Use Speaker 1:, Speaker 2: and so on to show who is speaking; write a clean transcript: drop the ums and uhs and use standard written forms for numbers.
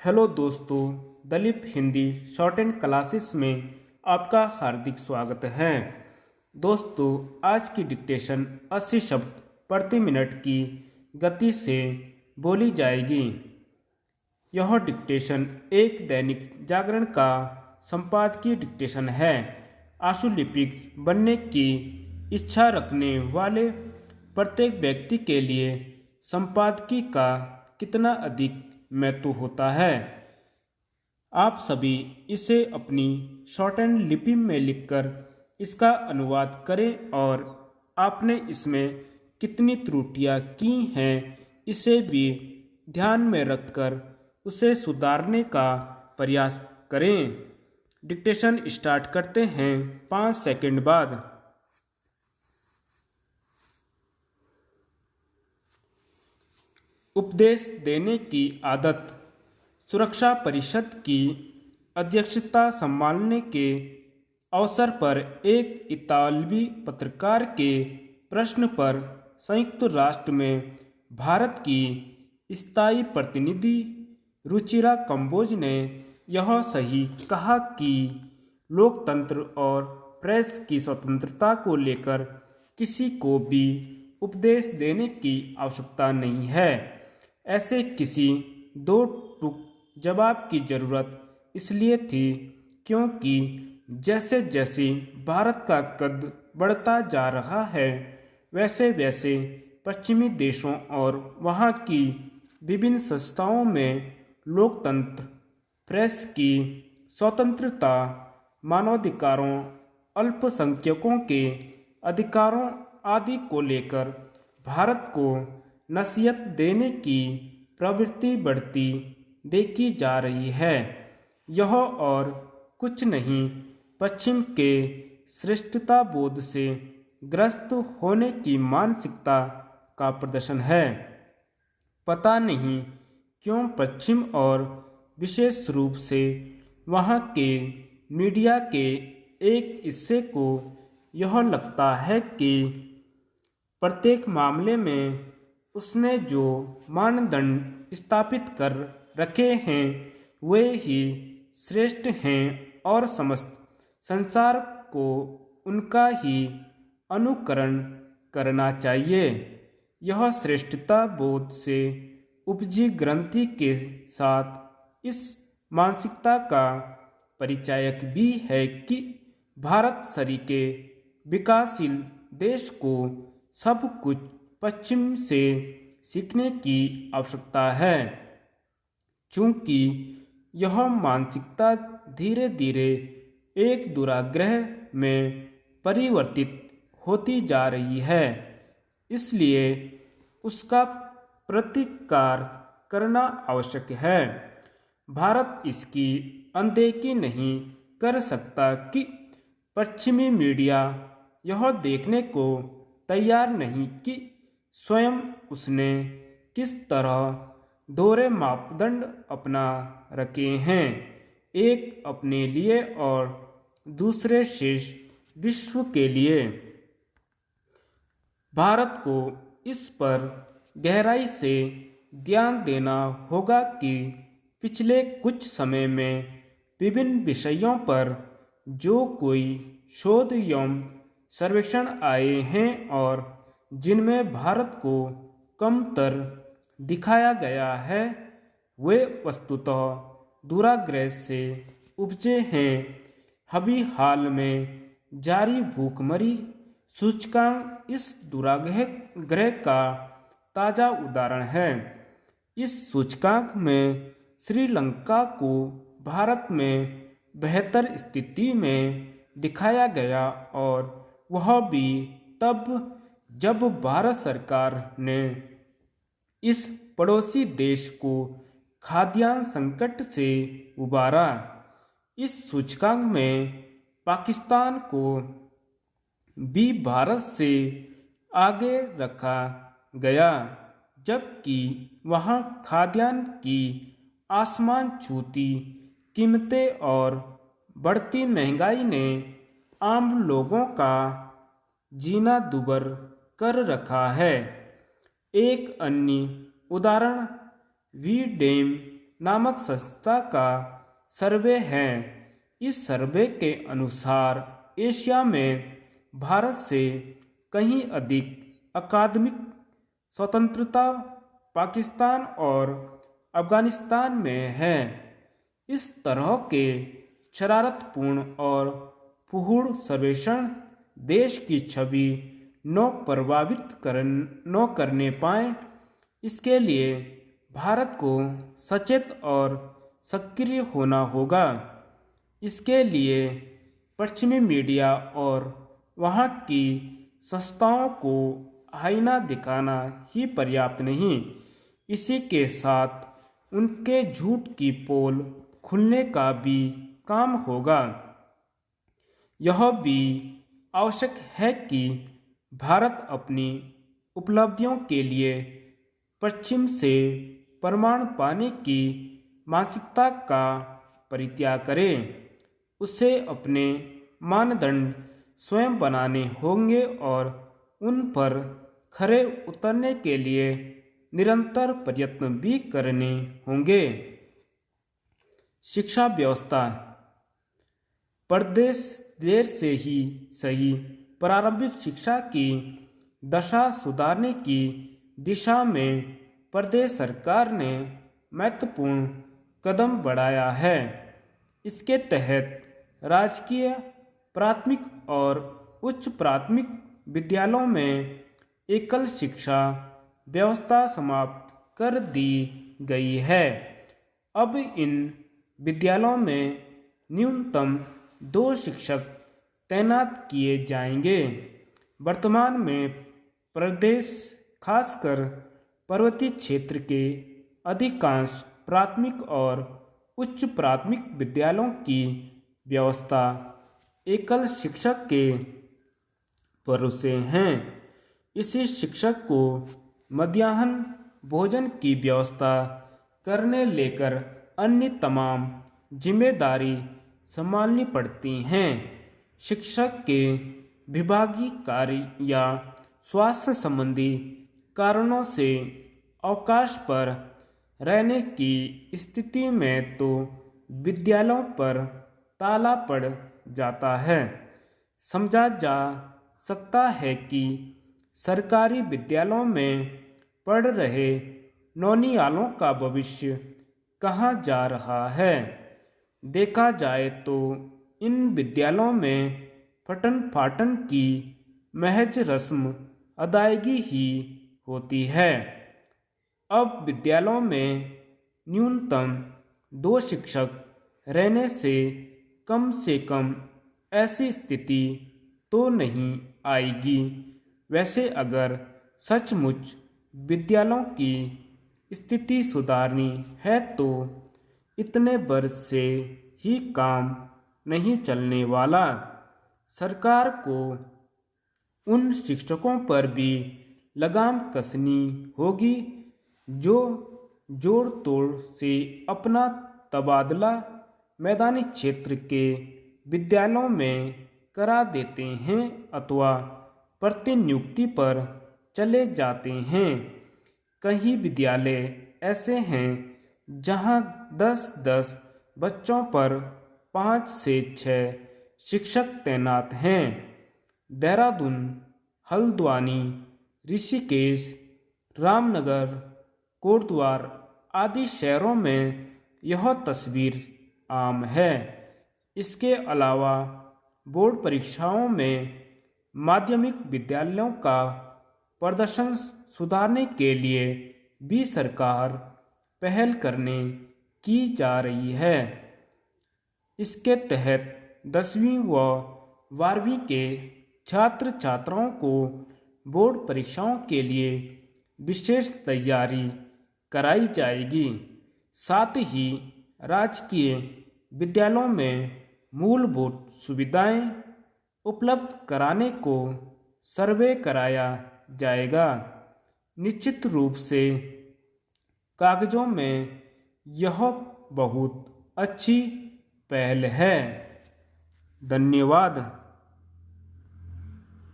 Speaker 1: Hello दोस्तों, Dalip Hindi short and classes में आपका हार्दिक स्वागत है। दोस्तों, आज की डिक्टेशन 80 शब्द प्रति मिनट की गति से बोली जाएगी। यह डिक्टेशन एक दैनिक जागरण का संपादकीय डिक्टेशन है। आशुलिपिक बनने की इच्छा रखने वाले प्रत्येक व्यक्ति के लिए संपादकीय का कितना अधिक महत्व होता है। आप सभी इसे अपनी शॉर्ट हैंड लिपि में लिखकर इसका अनुवाद करें और आपने इसमें कितनी त्रुटियां की हैं इसे भी ध्यान में रखकर उसे सुधारने का प्रयास करें। डिक्टेशन स्टार्ट करते हैं 5 सेकंड बाद। उपदेश देने की आदत। सुरक्षा परिषद की अध्यक्षता संभालने के अवसर पर एक इतालवी पत्रकार के प्रश्न पर संयुक्त राष्ट्र में भारत की स्थायी प्रतिनिधि रुचिरा कंबोज ने यह सही कहा कि लोकतंत्र और प्रेस की स्वतंत्रता को लेकर किसी को भी उपदेश देने की आवश्यकता नहीं है। ऐसे किसी दो टूक जवाब की जरूरत इसलिए थी क्योंकि जैसे जैसे भारत का कद बढ़ता जा रहा है वैसे वैसे पश्चिमी देशों और वहाँ की विभिन्न संस्थाओं में लोकतंत्र, प्रेस की स्वतंत्रता, मानवाधिकारों, अल्पसंख्यकों के अधिकारों आदि को लेकर भारत को नसीहत देने की प्रवृत्ति बढ़ती देखी जा रही है। यह और कुछ नहीं पश्चिम के श्रेष्ठता बोध से ग्रस्त होने की मानसिकता का प्रदर्शन है। पता नहीं क्यों पश्चिम और विशेष रूप से वहाँ के मीडिया के एक हिस्से को यह लगता है कि प्रत्येक मामले में उसने जो मानदंड स्थापित कर रखे हैं वे ही श्रेष्ठ हैं और समस्त संसार को उनका ही अनुकरण करना चाहिए। यह श्रेष्ठता बोध से उपजी ग्रंथि के साथ इस मानसिकता का परिचायक भी है कि भारत सरीके विकासशील देश को सब कुछ पश्चिम से सीखने की आवश्यकता है। चूंकि यह मानसिकता धीरे धीरे एक दुराग्रह में परिवर्तित होती जा रही है, इसलिए उसका प्रतिकार करना आवश्यक है। भारत इसकी अनदेखी नहीं कर सकता कि पश्चिमी मीडिया यह देखने को तैयार नहीं कि स्वयं उसने किस तरह दोहरे मापदंड अपना रखे हैं, एक अपने लिए और दूसरे शेष विश्व के लिए। भारत को इस पर गहराई से ध्यान देना होगा कि पिछले कुछ समय में विभिन्न विषयों पर जो कोई शोध एवं सर्वेक्षण आए हैं और जिनमें भारत को कमतर दिखाया गया है वे वस्तुतः दुराग्रह से उपजे हैं। अभी हाल में जारी भूखमरी सूचकांक इस दुराग्रह का ताज़ा उदाहरण है। इस सूचकांक में श्रीलंका को भारत में बेहतर स्थिति में दिखाया गया और वह भी तब जब भारत सरकार ने इस पड़ोसी देश को खाद्यान्न संकट से उबारा। इस सूचकांक में पाकिस्तान को भी भारत से आगे रखा गया, जबकि वहाँ खाद्यान्न की आसमान छूती कीमतें और बढ़ती महंगाई ने आम लोगों का जीना दुभर कर रखा है। एक अन्य उदाहरण वी डैम नामक संस्था का सर्वे है। इस सर्वे के अनुसार एशिया में भारत से कहीं अधिक अकादमिक स्वतंत्रता पाकिस्तान और अफगानिस्तान में है। इस तरह के शरारतपूर्ण और फूहड़ सर्वेक्षण देश की छवि न करने पाए, इसके लिए भारत को सचेत और सक्रिय होना होगा। इसके लिए पश्चिमी मीडिया और वहाँ की संस्थाओं को आईना दिखाना ही पर्याप्त नहीं, इसी के साथ उनके झूठ की पोल खुलने का भी काम होगा। यह भी आवश्यक है कि भारत अपनी उपलब्धियों के लिए पश्चिम से प्रमाण पाने की मानसिकता का परित्याग करे। उसे अपने मानदंड स्वयं बनाने होंगे और उन पर खरे उतरने के लिए निरंतर प्रयत्न भी करने होंगे। शिक्षा व्यवस्था प्रदेश देर से ही सही प्रारंभिक शिक्षा की दशा सुधारने की दिशा में प्रदेश सरकार ने महत्वपूर्ण कदम बढ़ाया है। इसके तहत राजकीय प्राथमिक और उच्च प्राथमिक विद्यालयों में एकल शिक्षा व्यवस्था समाप्त कर दी गई है। अब इन विद्यालयों में न्यूनतम 2 शिक्षक तैनात किए जाएंगे। वर्तमान में प्रदेश खासकर पर्वतीय क्षेत्र के अधिकांश प्राथमिक और उच्च प्राथमिक विद्यालयों की व्यवस्था एकल शिक्षक के भरोसे हैं। इसी शिक्षक को मध्याह्न भोजन की व्यवस्था करने लेकर अन्य तमाम जिम्मेदारी संभालनी पड़ती हैं। शिक्षक के विभागीय कार्य या स्वास्थ्य संबंधी कारणों से अवकाश पर रहने की स्थिति में तो विद्यालयों पर ताला पड़ जाता है। समझा जा सकता है कि सरकारी विद्यालयों में पढ़ रहे नौनिहालों का भविष्य कहाँ जा रहा है। देखा जाए तो इन विद्यालयों में फटन फाटन की महज रस्म अदायगी ही होती है। अब विद्यालयों में न्यूनतम 2 शिक्षक रहने से कम ऐसी स्थिति तो नहीं आएगी। वैसे अगर सचमुच विद्यालयों की स्थिति सुधारनी है तो इतने वर्ष से ही काम नहीं चलने वाला। सरकार को उन शिक्षकों पर भी लगाम कसनी होगी जो जोड़ तोड़ से अपना तबादला मैदानी क्षेत्र के विद्यालयों में करा देते हैं अथवा प्रतिनियुक्ति पर चले जाते हैं। कई विद्यालय ऐसे हैं जहां 10-10 बच्चों पर 5 से 6 शिक्षक तैनात हैं। देहरादून, हल्द्वानी, ऋषिकेश, रामनगर, कोटद्वार आदि शहरों में यह तस्वीर आम है। इसके अलावा बोर्ड परीक्षाओं में माध्यमिक विद्यालयों का प्रदर्शन सुधारने के लिए भी सरकार पहल करने की जा रही है। इसके तहत 10वीं व 12वीं के छात्र छात्राओं को बोर्ड परीक्षाओं के लिए विशेष तैयारी कराई जाएगी। साथ ही राजकीय विद्यालयों में मूलभूत सुविधाएं उपलब्ध कराने को सर्वे कराया जाएगा। निश्चित रूप से कागजों में यह बहुत अच्छी पहल है। धन्यवाद।